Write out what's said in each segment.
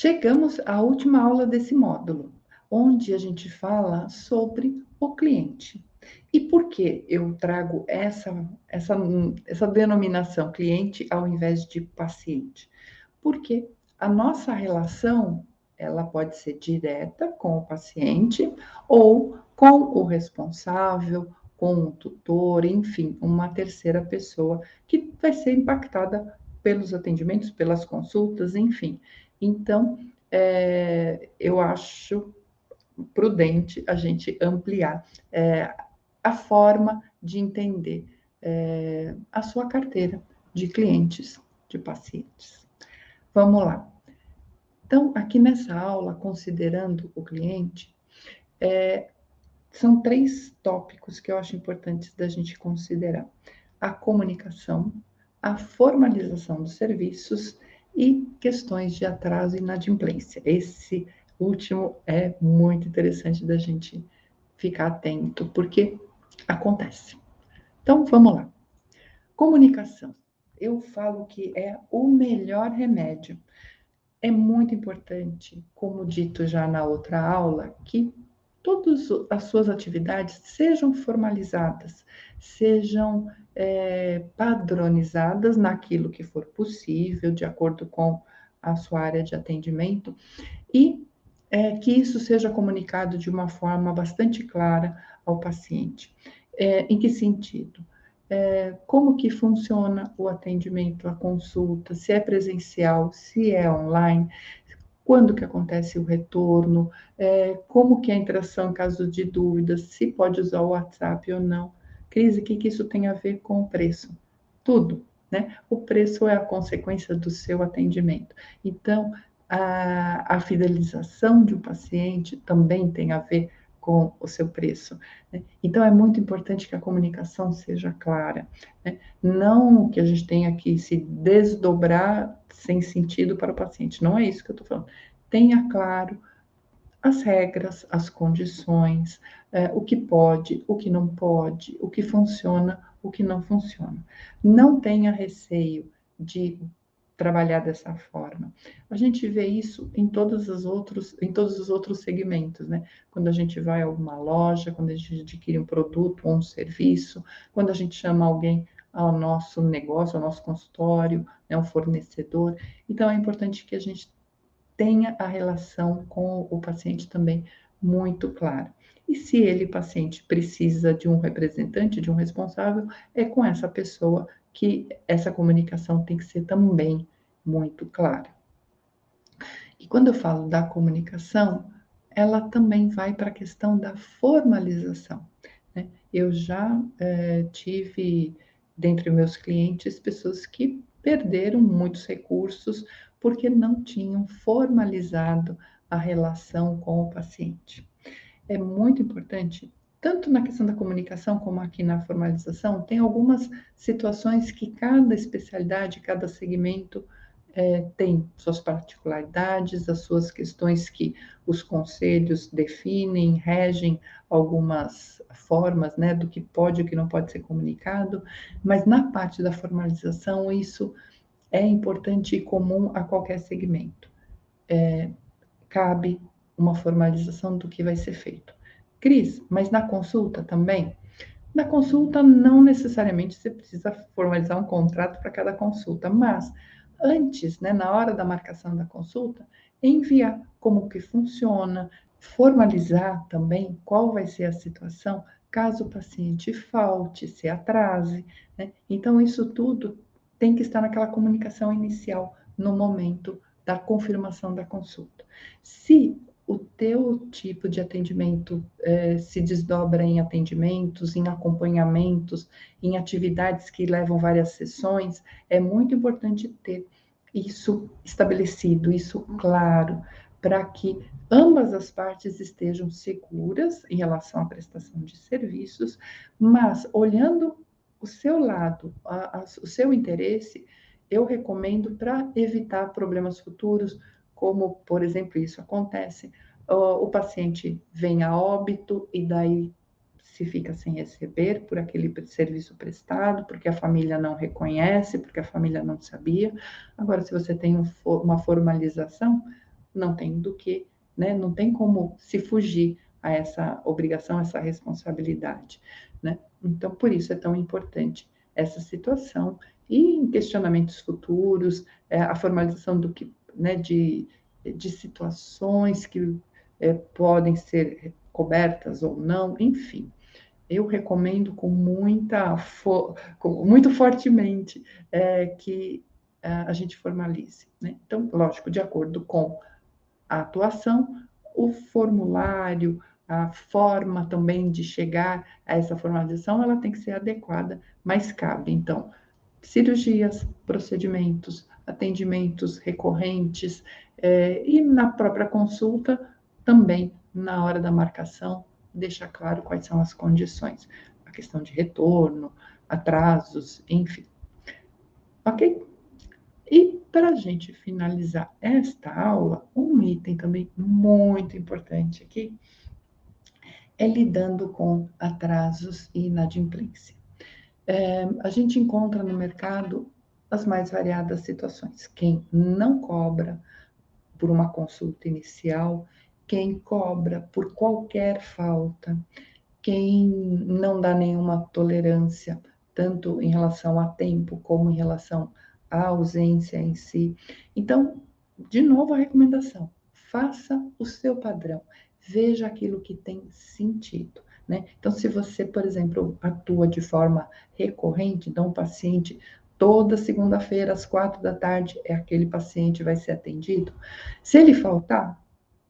Chegamos à última aula desse módulo, onde a gente fala sobre o cliente. E por que eu trago essa denominação cliente ao invés de paciente? Porque a nossa relação, ela pode ser direta com o paciente ou com o responsável, com o tutor, enfim, uma terceira pessoa que vai ser impactada pelos atendimentos, pelas consultas, enfim. Então, eu acho prudente a gente ampliar a forma de entender a sua carteira de clientes, de pacientes. Vamos lá. Então, aqui nessa aula, considerando o cliente, são 3 tópicos que eu acho importantes da gente considerar: a comunicação, a formalização dos serviços e questões de atraso e inadimplência. Esse último é muito interessante da gente ficar atento, porque acontece. Então, vamos lá. Comunicação. Eu falo que é o melhor remédio. É muito importante, como dito já na outra aula, que todas as suas atividades sejam formalizadas, sejam padronizadas naquilo que for possível, de acordo com a sua área de atendimento, e que isso seja comunicado de uma forma bastante clara ao paciente. Em que sentido? Como que funciona o atendimento, a consulta, se é presencial, se é online, quando que acontece o retorno, como que é a interação em caso de dúvidas, se pode usar o WhatsApp ou não. Cris, o que isso tem a ver com o preço? Tudo, né? O preço é a consequência do seu atendimento. Então, a fidelização de um paciente também tem a ver com o seu preço, né? Então, é muito importante que a comunicação seja clara, né? Não que a gente tenha que se desdobrar sem sentido para o paciente, não é isso que eu estou falando. Tenha claro as regras, as condições, o que pode, o que não pode, o que funciona, o que não funciona. Não tenha receio de trabalhar dessa forma. A gente vê isso em todos os outros segmentos, né? Quando a gente vai a alguma loja, quando a gente adquire um produto ou um serviço, quando a gente chama alguém ao nosso negócio, ao nosso consultório, né, um fornecedor. Então, é importante que a gente tenha a relação com o paciente também muito clara. E se ele, paciente, precisa de um representante, de um responsável, é com essa pessoa que essa comunicação tem que ser também muito clara. E quando eu falo da comunicação, ela também vai para a questão da formalização, né? Eu já tive, dentre meus clientes, pessoas que perderam muitos recursos porque não tinham formalizado a relação com o paciente. É muito importante, tanto na questão da comunicação como aqui na formalização, tem algumas situações que cada especialidade, cada segmento tem suas particularidades, as suas questões que os conselhos definem, regem algumas formas, né, do que pode e o que não pode ser comunicado, mas na parte da formalização, isso é importante e comum a qualquer segmento. Cabe uma formalização do que vai ser feito. Cris, mas na consulta também? Na consulta, não necessariamente você precisa formalizar um contrato para cada consulta, mas antes, né, na hora da marcação da consulta, enviar como que funciona, formalizar também qual vai ser a situação caso o paciente falte, se atrase, né? Então, isso tudo tem que estar naquela comunicação inicial, no momento da confirmação da consulta. Se o teu tipo de atendimento se desdobra em atendimentos, em acompanhamentos, em atividades que levam várias sessões, é muito importante ter isso estabelecido, isso claro, para que ambas as partes estejam seguras em relação à prestação de serviços, mas olhando o seu lado, o seu interesse, eu recomendo para evitar problemas futuros, como, por exemplo, isso acontece, o paciente vem a óbito e daí se fica sem receber por aquele serviço prestado, porque a família não reconhece, porque a família não sabia. Agora, se você tem uma formalização, não tem do que, né? Não tem como se fugir a essa obrigação, essa responsabilidade, né? Então, por isso é tão importante essa situação e em questionamentos futuros, a formalização do que, né, de situações que podem ser cobertas ou não, enfim. Eu recomendo muito fortemente que a gente formalize, né? Então, lógico, de acordo com a atuação, o formulário, a forma também de chegar a essa formalização, ela tem que ser adequada, mas cabe, então, cirurgias, procedimentos, atendimentos recorrentes, e na própria consulta, também na hora da marcação, deixar claro quais são as condições, a questão de retorno, atrasos, enfim. Ok? E para a gente finalizar esta aula, um item também muito importante aqui é lidando com atrasos e inadimplência. A gente encontra no mercado as mais variadas situações. Quem não cobra por uma consulta inicial, quem cobra por qualquer falta, quem não dá nenhuma tolerância, tanto em relação a tempo como em relação à ausência em si. Então, de novo, a recomendação: faça o seu padrão, veja aquilo que tem sentido. Né? Então, se você, por exemplo, atua de forma recorrente, então o paciente toda segunda-feira às 4 da tarde é aquele paciente vai ser atendido. Se ele faltar,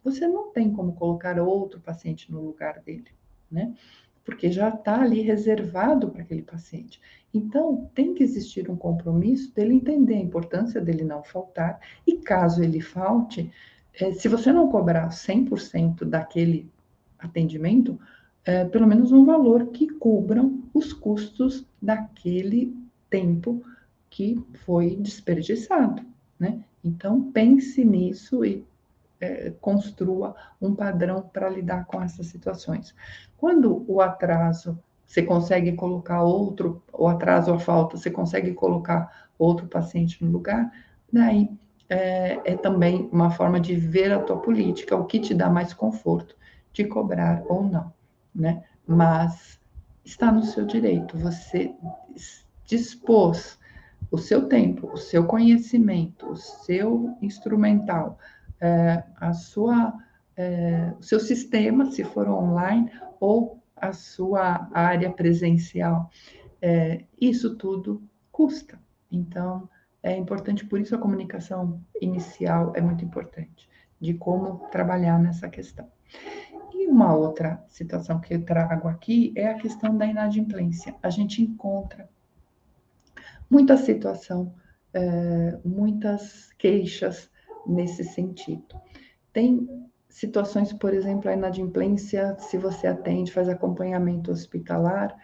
você não tem como colocar outro paciente no lugar dele, né? Porque já está ali reservado para aquele paciente. Então, tem que existir um compromisso dele entender a importância dele não faltar, e caso ele falte, se você não cobrar 100% daquele atendimento, pelo menos um valor que cubram os custos daquele tempo que foi desperdiçado, né? Então, pense nisso e construa um padrão para lidar com essas situações. Quando o atraso, você consegue colocar outro, o atraso ou a falta, você consegue colocar outro paciente no lugar, daí também uma forma de ver a tua política, o que te dá mais conforto de cobrar ou não, né? Mas está no seu direito, você dispôs o seu tempo, o seu conhecimento, o seu instrumental, o seu sistema, se for online, ou a sua área presencial. Isso tudo custa. Então, é importante, por isso a comunicação inicial é muito importante, de como trabalhar nessa questão. E uma outra situação que eu trago aqui é a questão da inadimplência. A gente encontra muita situação, muitas queixas nesse sentido. Tem situações, por exemplo, a inadimplência, se você atende, faz acompanhamento hospitalar,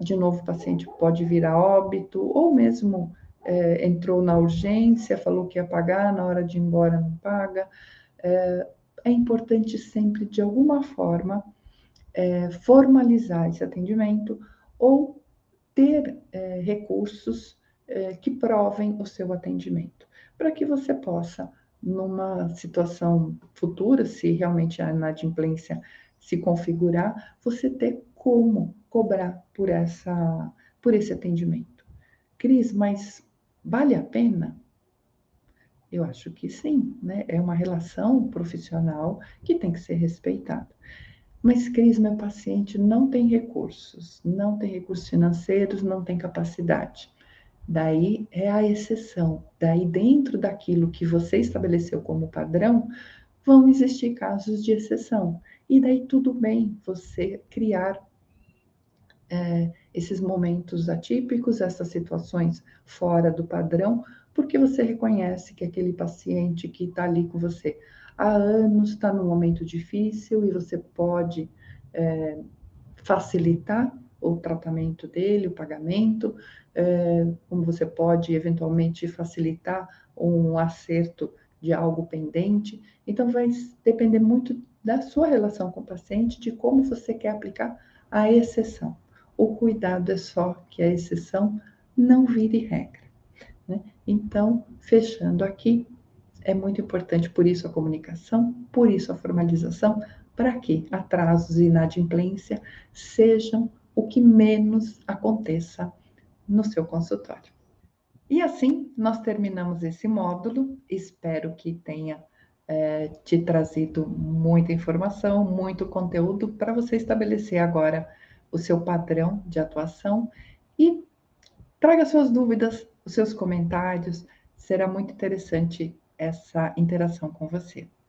de novo o paciente pode vir a óbito, ou mesmo entrou na urgência, falou que ia pagar, na hora de ir embora não paga. É importante sempre, de alguma forma, formalizar esse atendimento ou ter recursos que provem o seu atendimento, para que você possa, numa situação futura, se realmente a inadimplência se configurar, você ter como cobrar por esse atendimento. Cris, mas vale a pena? Eu acho que sim, né? É uma relação profissional que tem que ser respeitada. Mas, Cris, meu paciente não tem recursos financeiros, não tem capacidade. Daí é a exceção. Daí, dentro daquilo que você estabeleceu como padrão, vão existir casos de exceção. E daí tudo bem você criar esses momentos atípicos, essas situações fora do padrão, porque você reconhece que aquele paciente que está ali com você há anos está num momento difícil e você pode facilitar o tratamento dele, o pagamento, como você pode eventualmente facilitar um acerto de algo pendente. Então, vai depender muito da sua relação com o paciente, de como você quer aplicar a exceção. O cuidado é só que a exceção não vire regra. Né? Então, fechando aqui, é muito importante, por isso a comunicação, por isso a formalização, para que atrasos e inadimplência sejam o que menos aconteça no seu consultório. E assim nós terminamos esse módulo. Espero que tenha te trazido muita informação, muito conteúdo para você estabelecer agora o seu padrão de atuação e traga suas dúvidas, os seus comentários. Será muito interessante essa interação com você.